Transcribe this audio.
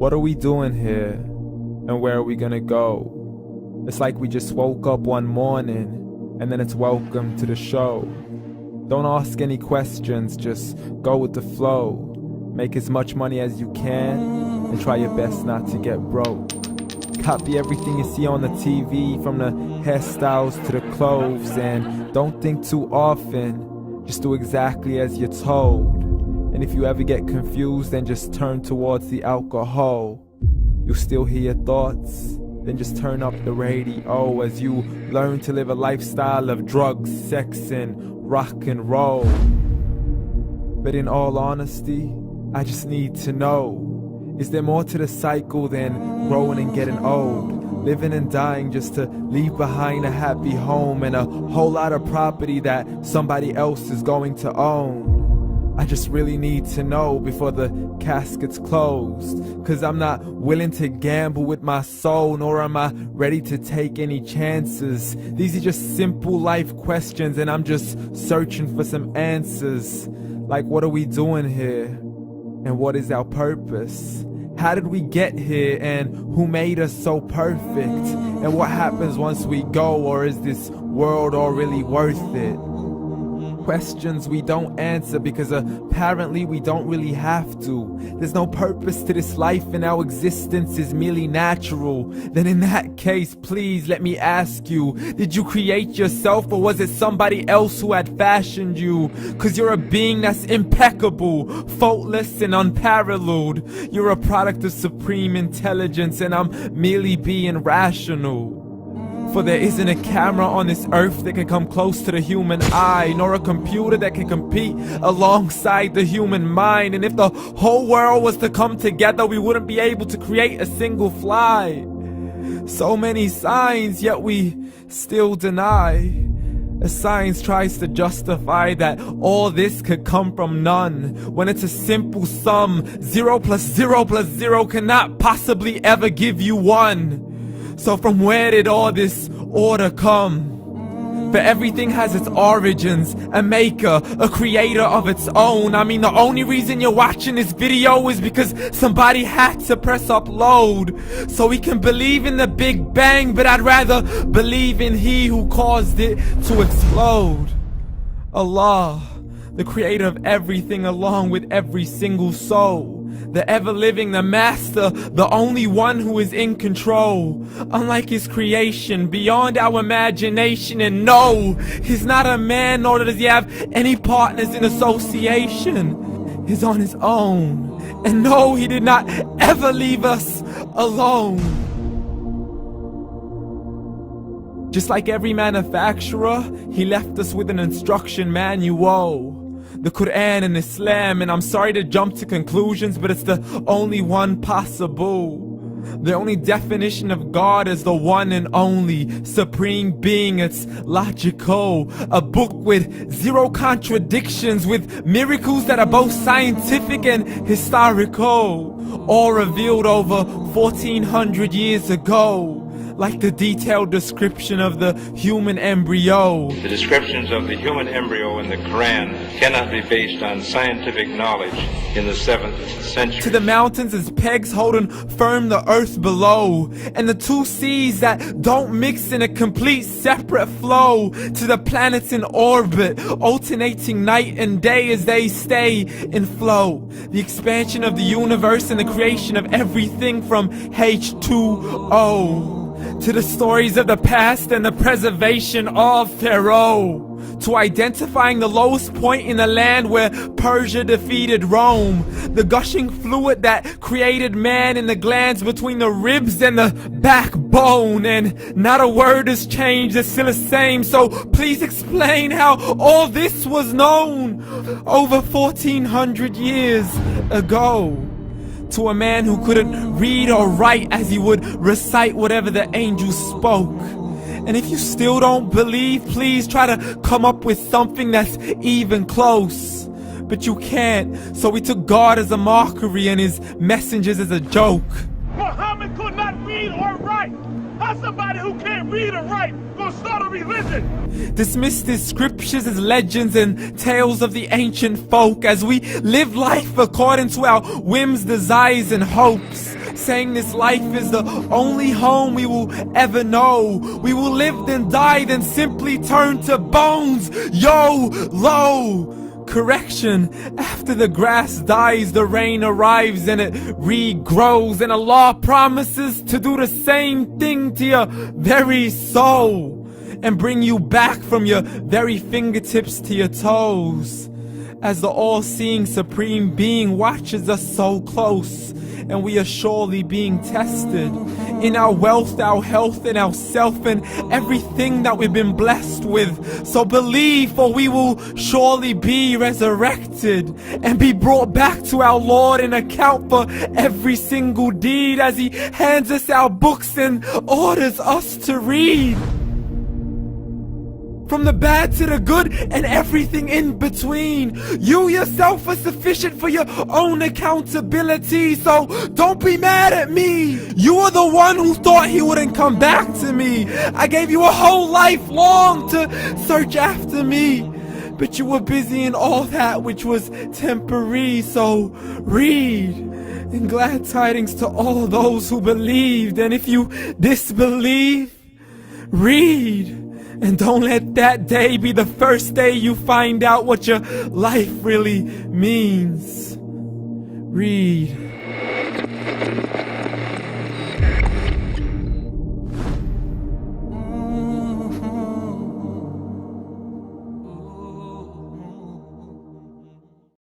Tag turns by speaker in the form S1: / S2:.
S1: What are we doing here? And where are we gonna go? It's like we just woke up one morning and then it's welcome to the show. Don't ask any questions, just go with the flow. Make as much money as you can and try your best not to get broke. Copy everything you see on the TV, from the hairstyles to the clothes, and don't think too often, just do exactly as you're told. And if you ever get confused, then just turn towards the alcohol. You still hear your thoughts? Then just turn up the radio as you learn to live a lifestyle of drugs, sex, and rock and roll. But in all honesty, I just need to know, is there more to the cycle than growing and getting old? Living and dying just to leave behind a happy home and a whole lot of property that somebody else is going to own. I just really need to know before the casket's closed, 'cause I'm not willing to gamble with my soul, nor am I ready to take any chances. These are just simple life questions and I'm just searching for some answers. Like, what are we doing here? And what is our purpose? How did we get here, and who made us so perfect? And what happens once we go, or is this world all really worth it? Questions we don't answer because apparently we don't really have to. There's no purpose to this life and our existence is merely natural. Then in that case, please let me ask you, did you create yourself, or was it somebody else who had fashioned you? 'Cause you're a being that's impeccable, faultless and unparalleled. You're a product of supreme intelligence and I'm merely being rational. For there isn't a camera on this earth that can come close to the human eye, nor a computer that can compete alongside the human mind. And if the whole world was to come together, we wouldn't be able to create a single fly. So many signs, yet we still deny. As science tries to justify that all this could come from none, when it's a simple sum. 0 plus 0 plus 0 cannot possibly ever give you 1. So from where did all this order come? For everything has its origins, a maker, a creator of its own. I mean, the only reason you're watching this video is because somebody had to press upload. So we can believe in the Big Bang, but I'd rather believe in He who caused it to explode. Allah, the creator of everything along with every single soul. The ever-living, the master, the only one who is in control. Unlike his creation, beyond our imagination. And no, he's not a man, nor does he have any partners in association. He's on his own. And no, he did not ever leave us alone. Just like every manufacturer, he left us with an instruction manual. The Quran and Islam, and I'm sorry to jump to conclusions, but it's the only one possible. The only definition of God is the one and only supreme being. It's logical, a book with 0 contradictions, with miracles that are both scientific and historical, all revealed over 1400 years ago. Like the detailed description of the human embryo.
S2: The descriptions of the human embryo in the Quran cannot be based on scientific knowledge in the 7th century.
S1: To the mountains as pegs holding firm the earth below, and the 2 seas that don't mix in a complete separate flow. To the planets in orbit, alternating night and day as they stay in flow. The expansion of the universe and the creation of everything from H2O. To the stories of the past and the preservation of Pharaoh. To identifying the lowest point in the land where Persia defeated Rome. The gushing fluid that created man in the glands between the ribs and the backbone. And not a word has changed, it's still the same. So please explain how all this was known over 1400 years ago. To a man who couldn't read or write as he would recite whatever the angels spoke. And if you still don't believe, please try to come up with something that's even close. But you can't, so we took God as a mockery and his messengers as a joke.
S3: Muhammad could not read or write. How's somebody who can't read or write gonna start a religion?
S1: Dismissed his scriptures as legends and tales of the ancient folk, as we live life according to our whims, desires and hopes. saying this life is the only home we will ever know. We will live then die, then simply turn to bones. YOLO! Correction, after the grass dies, the rain arrives and it regrows, and Allah promises to do the same thing to your very soul and bring you back from your very fingertips to your toes, as the all-seeing supreme being watches us so close, and we are surely being tested in our wealth, our health, and our self, and everything that we've been blessed with. So believe, for we will surely be resurrected and be brought back to our Lord and account for every single deed, as He hands us our books and orders us to read. From the bad to the good and everything in between. You yourself are sufficient for your own accountability, so don't be mad at me. You are the one who thought He wouldn't come back to me. I gave you a whole life long to search after me, but you were busy in all that which was temporary. So read, and glad tidings to all those who believed. And if you disbelieve, read. And don't let that day be the first day you find out what your life really means. Read.